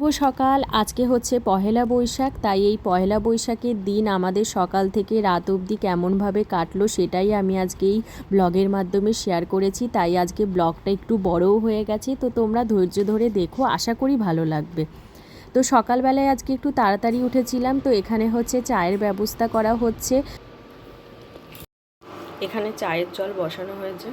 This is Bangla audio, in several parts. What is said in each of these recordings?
শুভ সকাল। আজকে হচ্ছে পহেলা বৈশাখ, তাই এই পহেলা বৈশাখের দিন আমাদের সকাল থেকে রাত অবধি কেমনভাবে কাটলো সেটাই আমি আজকে এই ব্লগের মাধ্যমে শেয়ার করেছি। তাই আজকে ব্লগটা একটু বড়ও হয়ে গেছে, তো তোমরা ধৈর্য ধরে দেখো, আশা করি ভালো লাগবে। তো সকালবেলায় আজকে একটু তাড়াতাড়ি উঠেছিলাম, তো এখানে হচ্ছে চায়ের ব্যবস্থা করা হচ্ছে। এখানে চায়ের জল বসানো হয়েছে।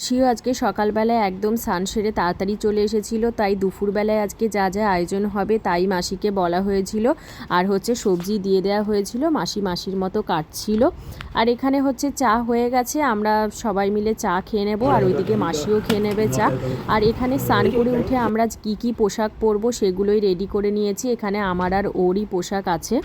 মাসিও আজকে সকালবেলায় একদম স্নান সেরে তাড়াতাড়ি চলে এসেছিল, তাই দুপুরবেলায় আজকে যা যা আয়োজন হবে তাই মাসিকে বলা হয়েছিল। আর হচ্ছে সবজি দিয়ে দেওয়া হয়েছিল, মাসির মতো কাটছিল। আর এখানে হচ্ছে চা হয়ে গেছে, আমরা সবাই মিলে চা খেয়ে নেব, আর ওইদিকে মাসিও খেয়ে নেবে চা। আর এখানে স্নান করে উঠে আমরা কি পোশাক পরবো সেগুলোই রেডি করে নিয়েছি। এখানে আমার আর ওরই পোশাক আছে।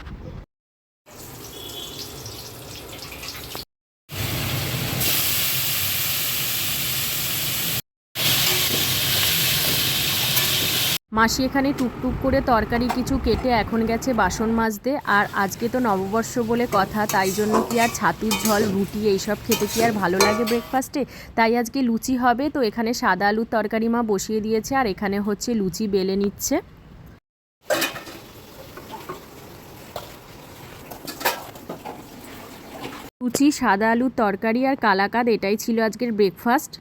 মাসি এখানে টুকটুক করে তরকারি কিছু কেটে এখন গেছে বাসন মাজতে। আর আজকে তো নববর্ষ বলে কথা, তাই জন্য কি আর ছাতুর ঝোল রুটি এইসব খেতে কি আর ভালো লাগে ব্রেকফাস্টে, তাই আজকে লুচি হবে। তো এখানে সাদা আলুর তরকারি মা বসিয়ে দিয়েছে, আর এখানে হচ্ছে লুচি বেলে নিচ্ছে। লুচি, সাদা আলুর তরকারি আর কালাকাদ, এটাই ছিল আজকের ব্রেকফাস্ট।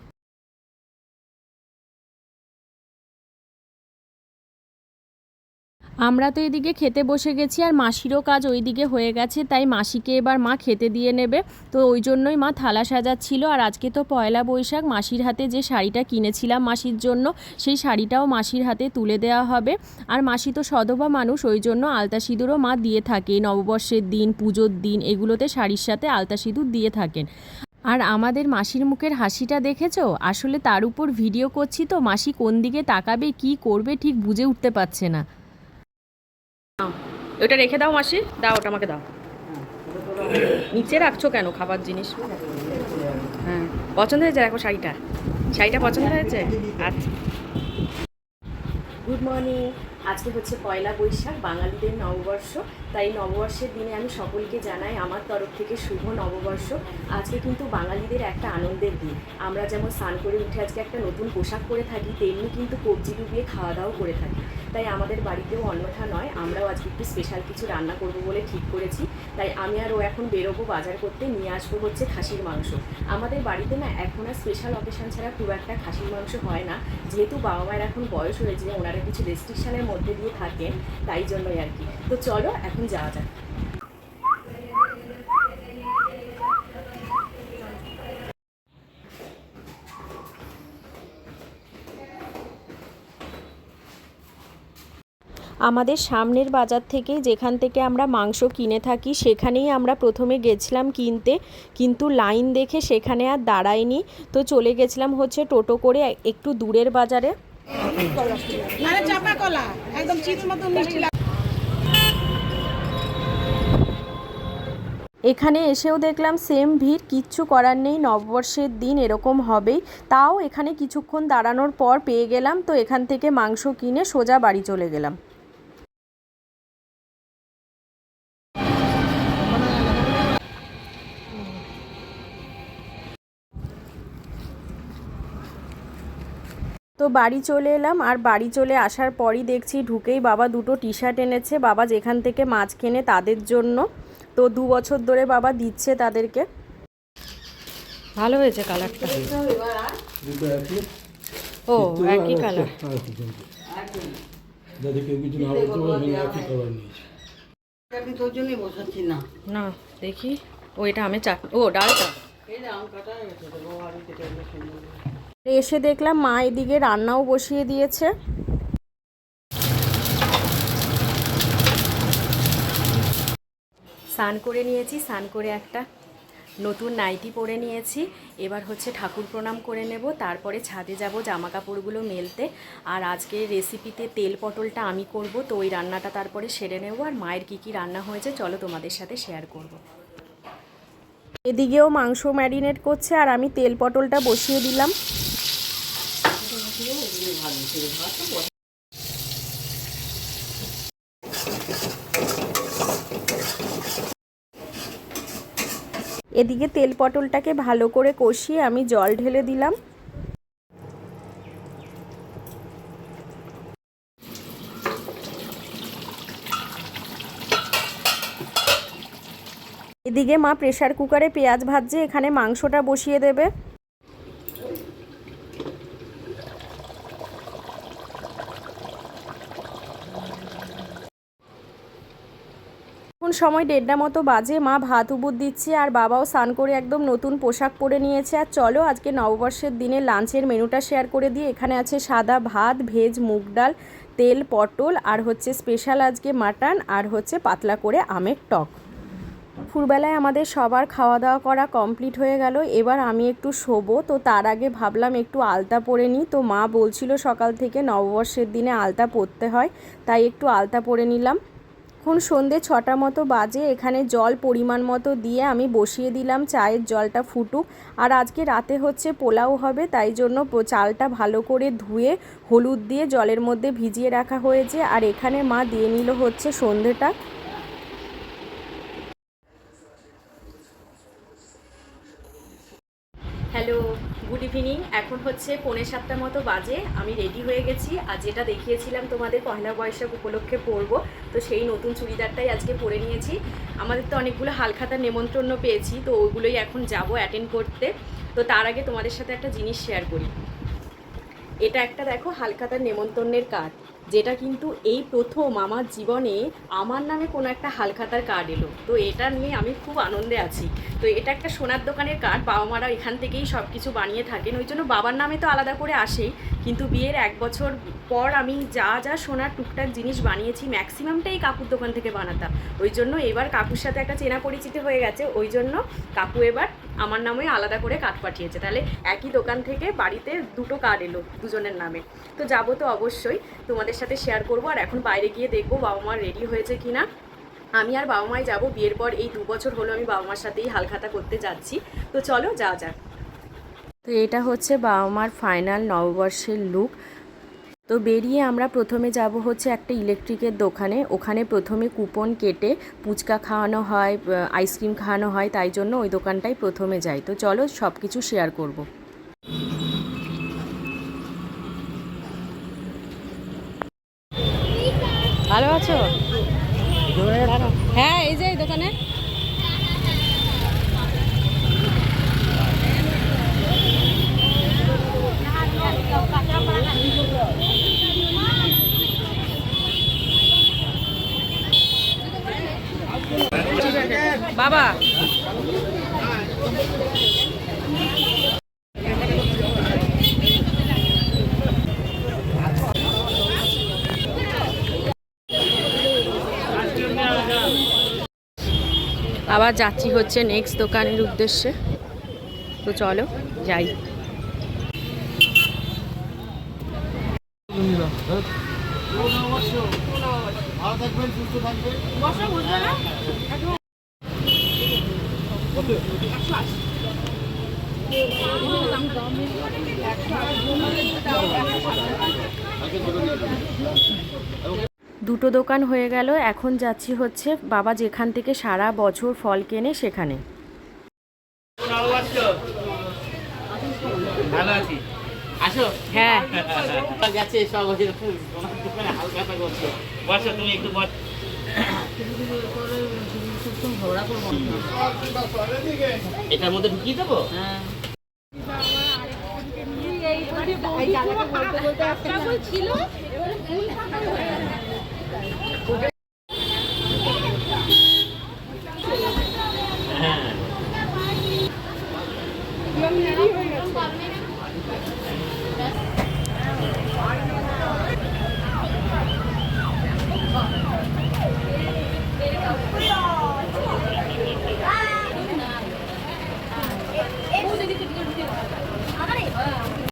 আমরা তো এদিকে খেতে বসে গেছি, আর মাসিরও কাজ ওইদিকে হয়ে গেছে, তাই মাসিকে এবার মা খেতে দিয়ে নেবে। তো ওই জন্যই মা থালা সাজাচ্ছিল। আর আজকে তো পয়লা বৈশাখ, মাসির হাতে যে শাড়িটা কিনেছিলাম মাসির জন্য, সেই শাড়িটাও মাসির হাতে তুলে দেওয়া হবে। আর মাসি তো সধবা মানুষ, ওই জন্য আলতা সিঁদুরও মা দিয়ে থাকে। নববর্ষের দিন, পুজোর দিন, এগুলোতে শাড়ির সাথে আলতা সিঁদুর দিয়ে থাকেন। আর আমাদের মাসির মুখের হাসিটা দেখেছো? আসলে তার উপর ভিডিও করছি তো মাসি কোন দিকে তাকাবে কি করবে ঠিক বুঝে উঠতে পারছে না। ওটা রেখে দাও মাসি, দাও ওটা আমাকে দাও। নিচে রাখছো কেন খাবার জিনিস? হ্যাঁ, পছন্দ হয়েছে? দেখো শাড়িটা পছন্দ হয়েছে? আচ্ছা, গুড মর্নিং। আজকে হচ্ছে পয়লা বৈশাখ, বাঙালিদের নববর্ষ। তাই নববর্ষের দিনে আমি সকলকে জানাই আমার তরফ থেকে শুভ নববর্ষ। আজকে কিন্তু বাঙালিদের একটা আনন্দের দিন। আমরা যেমন স্নান করে উঠে আজকে একটা নতুন পোশাক পরে থাকি, তেমনি কিন্তু কবজি ডুবিয়ে খাওয়া দাওয়া করে থাকি। তাই আমাদের বাড়িতেও অন্যথা নয়, আমরাও আজকে একটু স্পেশাল কিছু রান্না করব বলে ঠিক করেছি। তাই আমি আর ও এখন বেরোবো বাজার করতে, নিয়ে আসবো হচ্ছে খাসির মাংস। আমাদের বাড়িতে না এখন আর স্পেশাল অকেশন ছাড়া খুব একটা খাসির মাংস হয় না, যেহেতু বাবা মায়ের এখন বয়স হয়েছে, ওনারা কিছু রেস্ট্রিকশনের মধ্যে দিয়ে থাকেন, তাই জন্যই আর কি। তো চলো এখন যাওয়া যাক। আমাদের সামনের বাজার থেকে, যেখান থেকে আমরা মাংস কিনে থাকি, সেখানেই আমরা প্রথমে গেছিলাম কিনতে, কিন্তু লাইন দেখে সেখানে আর দাঁড়াইনি। তো চলে গেছিলাম হচ্ছে টোটো করে একটু দূরের বাজারে। এখানে এসেও দেখলাম সেম ভিড়, কিচ্ছু করার নেই, নববর্ষের দিন এরকম হবেই। তাও এখানে কিছুক্ষণ দাঁড়ানোর পর পেয়ে গেলাম, তো এখান থেকে মাংস কিনে সোজা বাড়ি চলে গেলাম। তো বাড়ি চলে এলাম, আর বাড়ি চলে আসার পরই দেখছি ঢুকেই বাবা দুটো টি শার্ট এনেছে, বাবা যেখান থেকে মাছ কেনে তাদের জন্য। তো 2 বছর ধরে বাবা দিচ্ছে তাদেরকে। ভালো হয়েছে কালারটা। ও একই কালার। না দেখি, ও এটা আমের চাটনি, ও ডালটা। এসে দেখলাম মা এদিকে রান্নাও বসিয়ে দিয়েছে। স্নান করে নিয়েছি, স্নান করে একটা নতুন নাইটি পরে নিয়েছি। এবার হচ্ছে ঠাকুর প্রণাম করে নেব, তারপরে ছাদে যাব জামা কাপড়গুলো মেলতে। আর আজকের রেসিপিতে তেল পটলটা আমি করব, তো ওই রান্নাটা তারপরে সেরে নেব। আর মায়ের কী রান্না হয়েছে চলো তোমাদের সাথে শেয়ার করব। এদিকেও মাংস ম্যারিনেট করছে, আর আমি তেল পটলটা বসিয়ে দিলাম। এদিকে তেল পটলটাকে ভালো করে কষিয়ে আমি জল ঢেলে দিলাম। এদিকে মা প্রেসার কুকারে পেঁয়াজ ভাজছে, এখানে মাংসটা বসিয়ে দেবে। এখন সময় 1:30 মতো বাজে, মা ভাত উবুর দিচ্ছে আর বাবাও স্নান করে একদম নতুন পোশাক পরে নিয়েছে। আর চলো আজকে নববর্ষের দিনে লাঞ্চের মেনুটা শেয়ার করে দিই। এখানে আছে সাদা ভাত, ভেজ মুগ ডাল, তেল পটল, আর হচ্ছে স্পেশাল আজকে মাটন, আর হচ্ছে পাতলা করে আমের টক। দুপুরবেলায় আমাদের সবার খাওয়া দাওয়া করা কমপ্লিট হয়ে গেল। এবার আমি একটু শোবো, তো তার আগে ভাবলাম একটু আলতা পরে নিই। তো মা বলছিল সকাল থেকে নববর্ষের দিনে আলতা পরতে হয়, তাই একটু আলতা পরে নিলাম। এখন সন্ধে 6টা মতো বাজে। এখানে জল পরিমাণ মতো দিয়ে আমি বসিয়ে দিলাম, চায়ের জলটা ফুটুক। আর আজকে রাতে হচ্ছে পোলাও হবে, তাই জন্য চালটা ভালো করে ধুয়ে হলুদ দিয়ে জলের মধ্যে ভিজিয়ে রাখা হয়েছে। আর এখানে মা দিয়ে নিল হচ্ছে সন্ধেটা। Hello, good evening. এখন হচ্ছে 6:45 মতো বাজে। আমি রেডি হয়ে গেছি, আর যেটা দেখিয়েছিলাম তোমাদের পয়লা বৈশাখ উপলক্ষে পরবো, তো সেই নতুন চুড়িদারটাই আজকে পরে নিয়েছি। আমাদের তো অনেকগুলো হালখাতার নেমন্ত্রণ পেয়েছি, তো ওইগুলোই এখন যাব অ্যাটেন্ড করতে। তো তার আগে তোমাদের সাথে একটা জিনিস শেয়ার করি। এটা একটা দেখো হালখাতার নেমন্তন্নের কার্ড, যেটা কিন্তু এই প্রথম আমার জীবনে আমার নামে কোনো একটা হালখাতার কার্ড এলো। তো এটা নিয়ে আমি খুব আনন্দে আছি। তো এটা একটা সোনার দোকানের কার্ড, বাবা মারা এখান থেকেই সব কিছু বানিয়ে থাকেন, ওই জন্য বাবার নামে তো আলাদা করে আসেই। কিন্তু বিয়ের 1 বছর পর আমি যা যা সোনার টুকটাক জিনিস বানিয়েছি ম্যাক্সিমামটাই কাকুর দোকান থেকে বানাতাম। ওই জন্য এবার কাকুর সাথে একটা চেনা পরিচিতি হয়ে গেছে, ওই জন্য কাকু এবার আমার নামে আলাদা করে কার্ড পাঠিয়েছে। তাহলে একই দোকান থেকে বাড়িতে 2টো কার্ড এলো দুজনের নামে। তো যাবো তো অবশ্যই, তোমাদের সাথে শেয়ার করবো। আর এখন বাইরে গিয়ে দেখবো বাবা মা রেডি হয়েছে কিনা। আমি আর বাবা মাই যাবো, বিয়ের পর এই 2 বছর হলো আমি বাবা মার সাথেই হালখাতা করতে যাচ্ছি। তো চলো যাওয়া যাক। তো এটা হচ্ছে বাবা মার ফাইনাল নববর্ষের লুক। তো বেরিয়ে আমরা প্রথমে যাব হচ্ছে একটা ইলেকট্রিকের দোকানে। ওখানে প্রথমে কুপন কেটে ফুচকা খাওয়ানো হয়, আইসক্রিম খাওয়ানো হয়, তাই জন্য ওই দোকানটাই প্রথমে যাই। তো চলো সব কিছু শেয়ার করব। ভালো আছো? হ্যাঁ, এই যে এই দোকানে। বাবা আবার যাচ্ছি হচ্ছে নেক্সট দোকানের উদ্দেশ্যে। তো চলো যাই। দুটো দোকান হয়ে গেল। এখন যাচ্ছি হচ্ছে বাবা যেখান থেকে সারা বছর ফল কেনে সেখানে। ভালো আছি, আসো। হ্যাঁ যাচ্ছে সব দোকানে হালখাতা করছে। বসো তুমি একটু বস। এটার মধ্যে ঢুকিয়ে দেবো। ছিল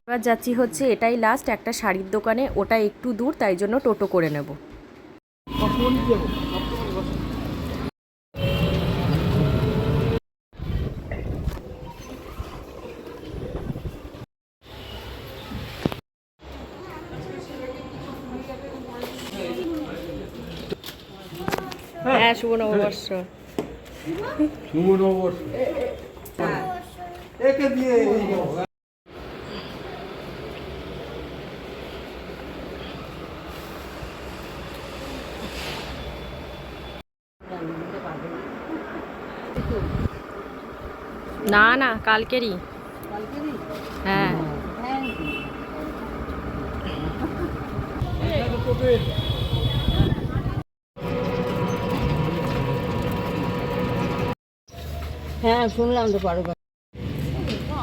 এবার যাচ্ছি হচ্ছে এটাই লাস্ট একটা শাড়ির দোকানে, ওটা একটু দূর, তাই জন্য টোটো করে নেব। হ্যাঁ, শুভ নববর্ষ। শুভ নববর্ষ। একে দিয়ে না না কালকেরই। হ্যাঁ হ্যাঁ শুনলাম তো পারো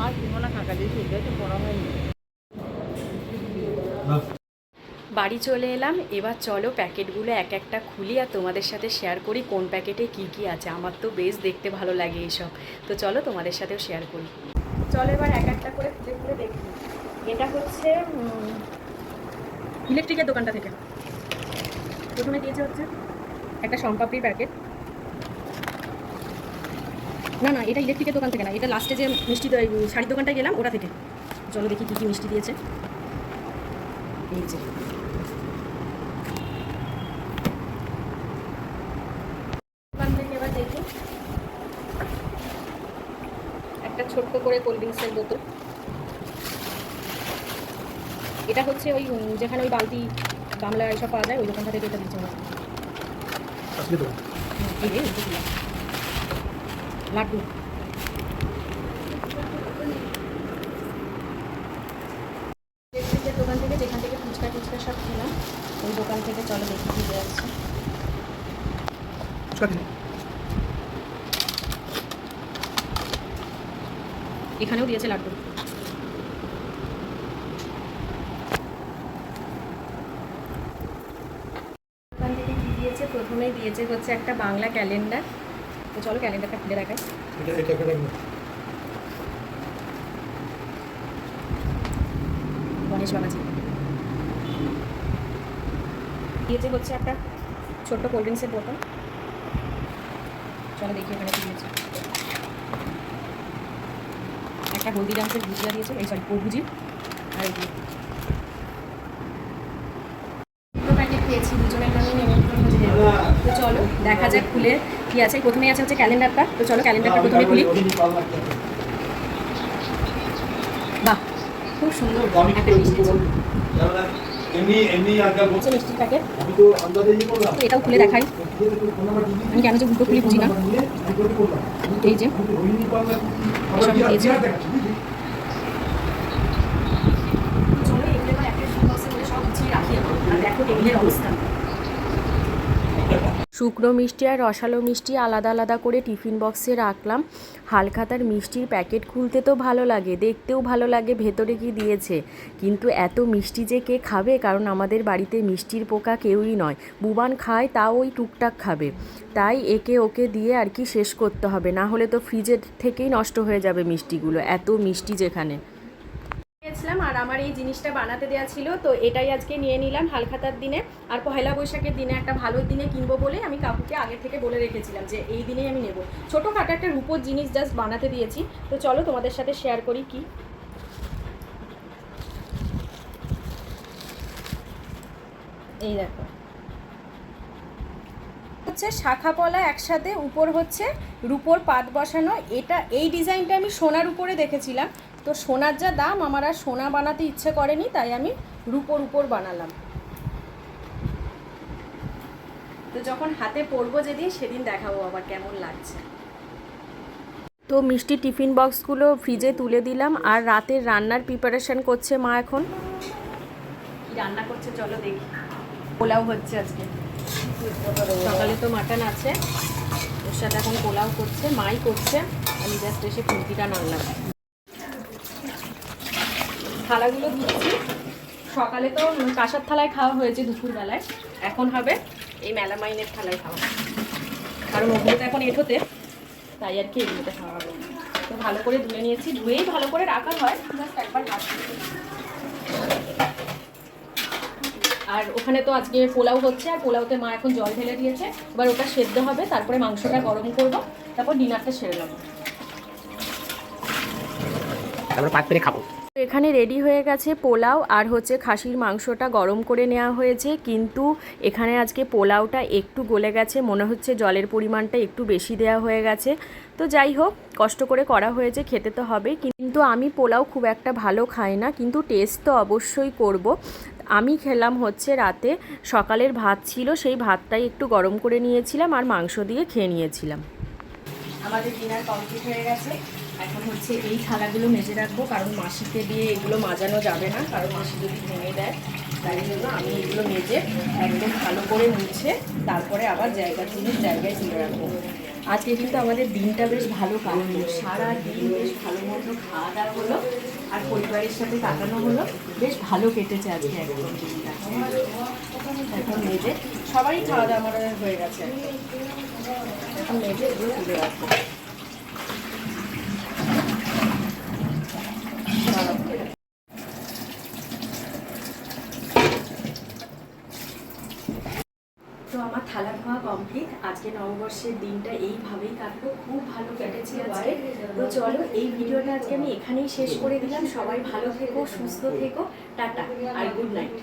আর কমলা কাকা দিয়েছি, এটা তো বড় হয়নি। বাড়ি চলে এলাম। এবার চলো প্যাকেটগুলো এক একটা খুলি আর তোমাদের সাথে শেয়ার করি কোন প্যাকেটে কি কি আছে। আমার তো বেশ দেখতে ভালো লাগে এইসব, তো চলো তোমাদের সাথেও শেয়ার করি। চলো এবার এক একটা করে খুলে খুলে দেখি। এটা হচ্ছে ইলেকট্রিকের দোকানটা থেকে প্রথমে দিয়েছে হচ্ছে একটা সম্পাপড়ির প্যাকেট। না না, এটা ইলেকট্রিকের দোকান থেকে না, এটা লাস্টে যে মিষ্টি শাড়ির দোকানটায় গেলাম ওটা থেকে। চলো দেখি কী কী মিষ্টি দিয়েছে। এই যে দোকান থেকে এবার দেখি একটা ছোট্ট করে কোল্ড ড্রিঙ্কসের বোতল। এটা হচ্ছে ওই যেখানে ওই বালতি গামলা এসব পাওয়া যায় ওই দোকানটা থেকে এটা দিচ্ছে আমার। লাড্ডু ইলেকট্রিকের দোকান থেকে, যেখান থেকে ফুচকা টুচকা সব খেলাম ওই দোকান থেকে। চলো দেখি কি যাচ্ছে। এখানেও দিয়েছে লাড্ডু। দোকান থেকে কি দিয়েছে? প্রথমেই দিয়েছে হচ্ছে একটা বাংলা ক্যালেন্ডার। তো চলো ক্যালেন্ডারটা খুলে দেখাই। গণেশ বাবাজি দিয়েছে হচ্ছে একটা ছোট্ট কোল্ড ড্রিঙ্কসের বোতল। চলো দেখি ওখানে কি দিয়েছে। একটা হলদিরামসের ভুজিয়া দিয়েছে, এই সরি ভুজি। আর এই দুটো প্যাকেট পেয়েছি, দুজনের নামে নিমন্ত্রণ হয়ে যাবে। তো চলো দেখা যাক খুলে কি আছে। প্রথমেই আছে হচ্ছে ক্যালেন্ডারটা। তো চলো ক্যালেন্ডারটা প্রথমে খুলি। বাহ, খুব সুন্দর একটা মিষ্টি মিষ্টির প্যাকেট। তো এটাও খুলে দেখাই। আমি কেন যে দুটো খুলি বুঝি না। এই যে সব দিয়েছে। চলো এগুলো এবার একটা বক্সের মধ্যে সব গুছিয়ে রাখি আর দেখো টেবিলের অবস্থা। শুকনো মিষ্টি আর রসালো মিষ্টি আলাদা আলাদা করে টিফিন বক্সে রাখলাম। হালখাতার মিষ্টির প্যাকেট খুলতে তো ভালো লাগে, দেখতেও ভালো লাগে ভেতরে কি দিয়েছে, কিন্তু এত মিষ্টি যে কে খাবে? কারণ আমাদের বাড়িতে মিষ্টির পোকা কেউই নয়। বুবান খায়, তাও ওই টুকটাক খাবে। তাই একে ওকে দিয়ে আর কি শেষ করতে হবে, না হলে তো ফ্রিজের থেকেই নষ্ট হয়ে যাবে মিষ্টিগুলো, এত মিষ্টি যেখানে। গেছিলাম আর আমার এই জিনিসটা বানাতে দেওয়া ছিল, তো এটাই আজকে নিয়ে নিলাম হালখাতার দিনে। আর পহেলা বৈশাখের দিনে একটা ভালো দিনে কিনবো বলে আমি কাকুকে আগে থেকে বলে রেখেছিলাম যে এই দিনেই আমি নেব। ছোটোখাটো একটা রূপোর জিনিস জাস্ট বানাতে দিয়েছি। তো চলো তোমাদের সাথে শেয়ার করি কি। এই দেখো হচ্ছে শাখা পলা একসাথে, উপর হচ্ছে রূপোর পাত বসানো। এটা এই ডিজাইনটা আমি সোনার উপরে দেখেছিলাম, তো সোনার যা দাম আমার আর সোনা বানাতে ইচ্ছে করেনি, তাই আমি রূপোর উপর বানালাম। তো যখন হাতে পরবো যেদিন, সেদিন দেখাবো আবার কেমন লাগছে। তো মিষ্টি টিফিন বক্সগুলো ফ্রিজে তুলে দিলাম আর রাতের রান্নার প্রিপারেশন করছে মা। এখন কি রান্না করছে চলো দেখি। পোলাও হচ্ছে আজকে। সকালে তো মাটন আছে, ওর সাথে এখন পোলাও করছে, মাই করছে, আমি জাস্ট এসে ফুলকিটা নাড়লাম। থালাগুলো ধুচ্ছি। সকালে তো কাঁসার থালায় খাওয়া হয়েছে দুপুরবেলায়, এখন হবে এই মেলামাইনের থালায় খাওয়া, কারণ ওগুলো তো এখন এঁঠোতে, তাই আর কি এগুলোতে খাওয়া হবে। তো ভালো করে ধুয়ে নিয়েছি, ধুয়েই ভালো করে রাখা হয়, জাস্ট একবার রাখছি। আর ওখানে তো আজকে পোলাও হচ্ছে, আর পোলাওতে মা এখন জল ঢেলে দিয়েছে, এবার ওটা সেদ্ধ হবে, তারপরে মাংসটা গরম করব, তারপর ডিনারটা সেরে নেব, তারপর পাত পেরে খাবো। এখানে রেডি হয়ে গেছে পোলাও, আর হচ্ছে খাসির মাংসটা গরম করে নেওয়া হয়েছে, কিন্তু এখানে আজকে পোলাওটা একটু গলে গেছে, মনে হচ্ছে জলের পরিমাণটা একটু বেশি দেওয়া হয়ে গেছে। তো যাই হোক, কষ্ট করে করা হয়েছে, খেতে তো হবে। কিন্তু আমি পোলাও খুব একটা ভালো খাই না, কিন্তু টেস্ট তো অবশ্যই করব। আমি খেলাম হচ্ছে রাতে সকালের ভাত ছিল, সেই ভাতটাই একটু গরম করে নিয়েছিলাম আর মাংস দিয়ে খেয়ে নিয়েছিলাম। আমাদের ডিনার কমপ্লিট হয়ে গেছে। এখন হচ্ছে এই থালাগুলো মেজে রাখবো, কারণ মাসিকে দিয়ে এগুলো মাজানো যাবে না, কারণ মাসি যদি ভেঙে দেয়। তাই জন্য আমি এগুলো মেজে একদম ভালো করে মুছে তারপরে আবার জায়গায় তুলে রাখবো। আজকে কিন্তু আমাদের দিনটা বেশ ভালো কাটলো, সারা দিন বেশ ভালো মতো খাওয়া দাওয়া হলো আর পরিবারের সাথে কাটানো হলো, বেশ ভালো কেটেছে আজকে একদম দিনটা। এখন মেজে সবারই খাওয়া দাওয়া আমার হয়ে গেছে, এখন মেজে এগুলো তুলে রাখবো। তো আমার থালা খাওয়া কমপ্লিট। আজকে নববর্ষের দিনটা এইভাবেই কাটলো, খুব ভালো কেটেছে আজকে। তো চলো এই ভিডিওটা আজকে আমি এখানেই শেষ করে দিলাম। সবাই ভালো থেকো, সুস্থ থেকো, টাটা আর গুড নাইট।